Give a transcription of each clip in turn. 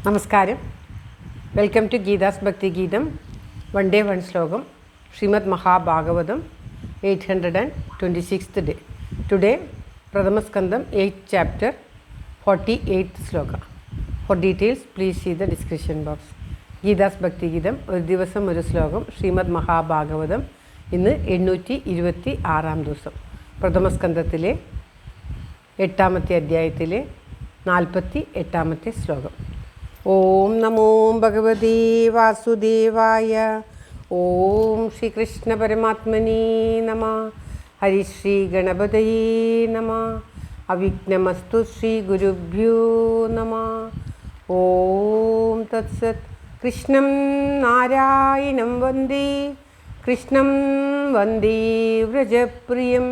നമസ്കാരം. Welcome to Geetha's ഭക്തി ഗീതം. വൺ ഡേ വൺ ശ്ലോകം. Shrimad Mahabhagavatam 826th day. Today Pradhamaskandam 8th chapter 48th Shloka. For details please see the description box. Geetha's ഭക്തി ഗീതം ഒരു ദിവസം ഒരു ശ്ലോകം. ശ്രീമദ് മഹാഭാഗവതം ഇന്ന് 826 ദിവസം. പ്രഥമസ്കന്ധത്തിലെ 8ാമത്തെ അധ്യായത്തിലെ 48ാമത്തെ ശ്ലോകം. ഓം നമോ ഭഗവതേ വാസുദേവായ. ഓം ശ്രീകൃഷ്ണ പരമാത്മനേ നമഃ. ഹരിശ്രീ ഗണപതയേ നമഃ. അവിഘ്നമസ്തു ശ്രീ ഗുരുഭ്യോ നമഃ. ഓം തത്സത്. കൃഷ്ണം നാരായണം വന്ദേ. കൃഷ്ണം വന്ദേ വ്രജപ്രിയം.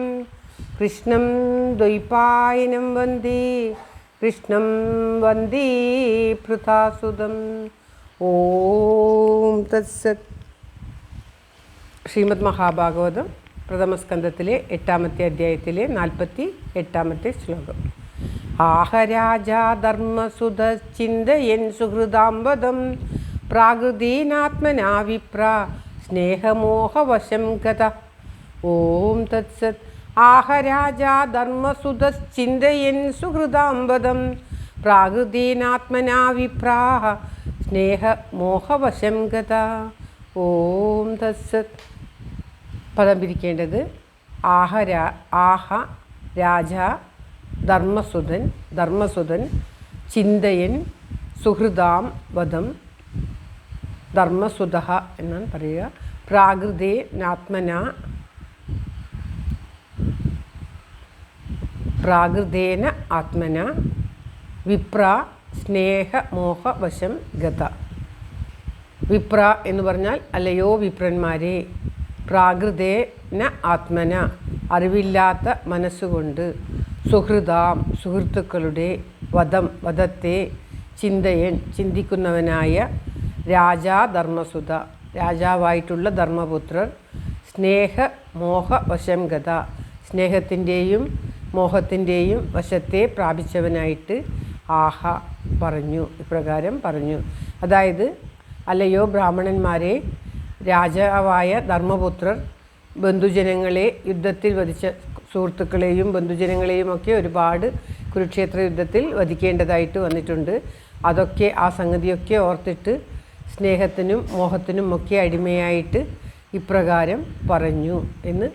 കൃഷ്ണം ദ്വൈപായനം വന്ദേ. കൃഷ്ണം വന്ദേ പൃഥാസുതം. ഓം തത്സത്. ശ്രീമദ് മഹാഭാഗവതം പ്രഥമസ്കന്ധത്തിലെ 8ാമത്തെ അധ്യായത്തിലെ 48ാമത്തെ ശ്ലോകം. ആഹരാജാ ധർമ്മസുത ചിന്തയൻ സുഹൃദാംബദം പ്രാകൃതീനാത്മനാ വിപ്ര സ്നേഹമോഹവശം ഗത. ഓം തത്സത്. ആഹരാജാ ധർമ്മസുതശ്ചിന്തയൻ സുഹൃദാംബദം പ്രാകൃതീനാത്മനാ വിപ്രാഹ സ്നേഹമോഹവശം ഗത. ഓം തത്സത്. പദം പിരിക്കേണ്ടത് ആഹ രാജ ധർമ്മസുതൻ ചിന്തയൻ സുഹൃദാം വദം. ധർമ്മസുത എന്നാണ് പറയുക. പ്രാകൃതേന ആത്മന വിപ്ര സ്നേഹമോഹവശം ഗത. വിപ്ര എന്ന് പറഞ്ഞാൽ അല്ലയോ വിപ്രന്മാരെ, പ്രാകൃതേന ആത്മന അറിവില്ലാത്ത മനസ്സുകൊണ്ട്, സുഹൃദാം സുഹൃത്തുക്കളുടെ, വധത്തെ ചിന്തയൻ ചിന്തിക്കുന്നവനായ, രാജാ ധർമ്മസുത രാജാവായിട്ടുള്ള ധർമ്മപുത്രർ, സ്നേഹമോഹവശം ഗത സ്നേഹത്തിൻ്റെയും മോഹത്തിൻ്റെയും വശത്തെ പ്രാപിച്ചവനായിട്ട് ആഹ പറഞ്ഞു, ഇപ്രകാരം പറഞ്ഞു. അതായത്, അല്ലയോ ബ്രാഹ്മണന്മാരെ, രാജാവായ ധർമ്മപുത്രർ ബന്ധുജനങ്ങളെ യുദ്ധത്തിൽ വധിച്ച സുഹൃത്തുക്കളെയും ബന്ധുജനങ്ങളെയും ഒക്കെ ഒരുപാട് കുരുക്ഷേത്ര യുദ്ധത്തിൽ വധിക്കേണ്ടതായിട്ട് വന്നിട്ടുണ്ട്. അതൊക്കെ ആ സംഗതിയൊക്കെ ഓർത്തിട്ട് സ്നേഹത്തിനും മോഹത്തിനും ഒക്കെ അടിമയായിട്ട് ഇപ്രകാരം പറഞ്ഞു എന്ന്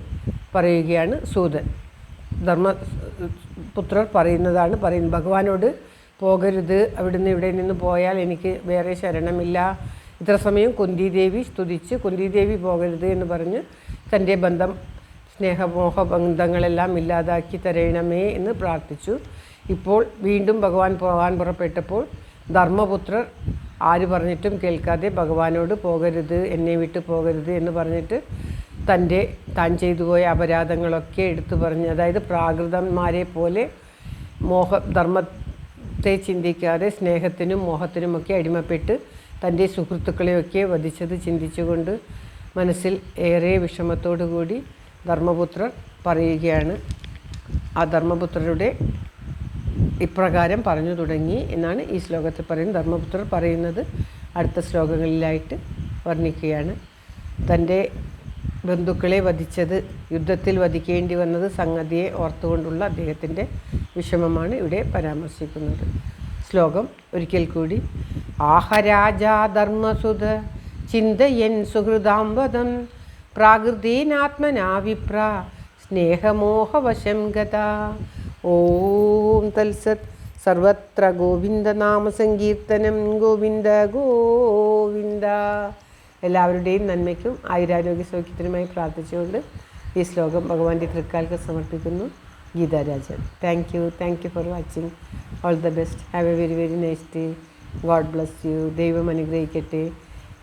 പറയുകയാണ് സൂതൻ. ധർമ്മപുത്രർ പറയുന്നത്. ഭഗവാനോട് പോകരുത്, അവിടുന്ന് ഇവിടെ നിന്ന് പോയാൽ എനിക്ക് വേറെ ശരണമില്ല. ഇത്ര സമയം കുന്തിദേവി സ്തുതിച്ച് കുന്തിദേവി പോകരുത് എന്ന് പറഞ്ഞ് തൻ്റെ സ്നേഹമോഹ ബന്ധങ്ങളെല്ലാം ഇല്ലാതാക്കി തരണമേ എന്ന് പ്രാർത്ഥിച്ചു. ഇപ്പോൾ വീണ്ടും ഭഗവാൻ പോകാൻ പുറപ്പെട്ടപ്പോൾ ധർമ്മപുത്രർ ആര് പറഞ്ഞിട്ടും കേൾക്കാതെ ഭഗവാനോട് പോകരുത്, എന്നെ വിട്ട് പോകരുത് എന്ന് പറഞ്ഞിട്ട് താൻ ചെയ്തു പോയ അപരാധങ്ങളൊക്കെ എടുത്തു പറഞ്ഞ്, അതായത് പ്രാകൃതന്മാരെ പോലെ ധർമ്മത്തെ ചിന്തിക്കാതെ സ്നേഹത്തിനും മോഹത്തിനുമൊക്കെ അടിമപ്പെട്ട് തൻ്റെ സുഹൃത്തുക്കളെയൊക്കെ വധിച്ചത് ചിന്തിച്ചുകൊണ്ട് മനസ്സിൽ ഏറെ വിഷമത്തോടു കൂടി ധർമ്മപുത്രർ പറയുകയാണ്. ആ ധർമ്മപുത്രരുടെ ഇപ്രകാരം പറഞ്ഞു തുടങ്ങി എന്നാണ് ഈ ശ്ലോകത്തിൽ പറയുന്നത്. ധർമ്മപുത്രർ പറയുന്നത് അടുത്ത ശ്ലോകങ്ങളിലായിട്ട് വർണ്ണിക്കുകയാണ്. തൻ്റെ ബന്ധുക്കളെ വധിച്ചത്, യുദ്ധത്തിൽ വധിക്കേണ്ടി വന്നത് സംഗതിയെ ഓർത്തുകൊണ്ടുള്ള അദ്ദേഹത്തിൻ്റെ വിഷമമാണ് ഇവിടെ പരാമർശിക്കുന്നത്. ശ്ലോകം ഒരിക്കൽ കൂടി. ആഹരാജാ ധർമ്മസുത ചിന്തയൻ സുഹൃദാംബദം പ്രാകൃതീനാത്മനാ വിപ്ര സ്നേഹമോഹവശം ഗത. ഓം തത്സത്. സർവത്ര ഗോവിന്ദനാമസങ്കീർത്തനം. ഗോവിന്ദ ഗോവിന്ദ. എല്ലാവരുടെയും നന്മയ്ക്കും ആയുരാരോഗ്യ സൗഖ്യത്തിനുമായി പ്രാർത്ഥിച്ചുകൊണ്ട് ഈ ശ്ലോകം ഭഗവാന്റെ തൃക്കാൽക്ക് സമർപ്പിക്കുന്നു. Geetha Rajan. Thank you for watching. All the best. Have A very very nice day. God bless you. ദൈവം അനുഗ്രഹിക്കട്ടെ.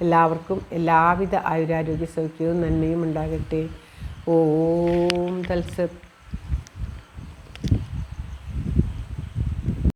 എല്ലാവർക്കും എല്ലാവിധ ആയുരാരോഗ്യ സൗഖ്യവും നന്മയും ഉണ്ടാകട്ടെ. ഓം തത്സത്.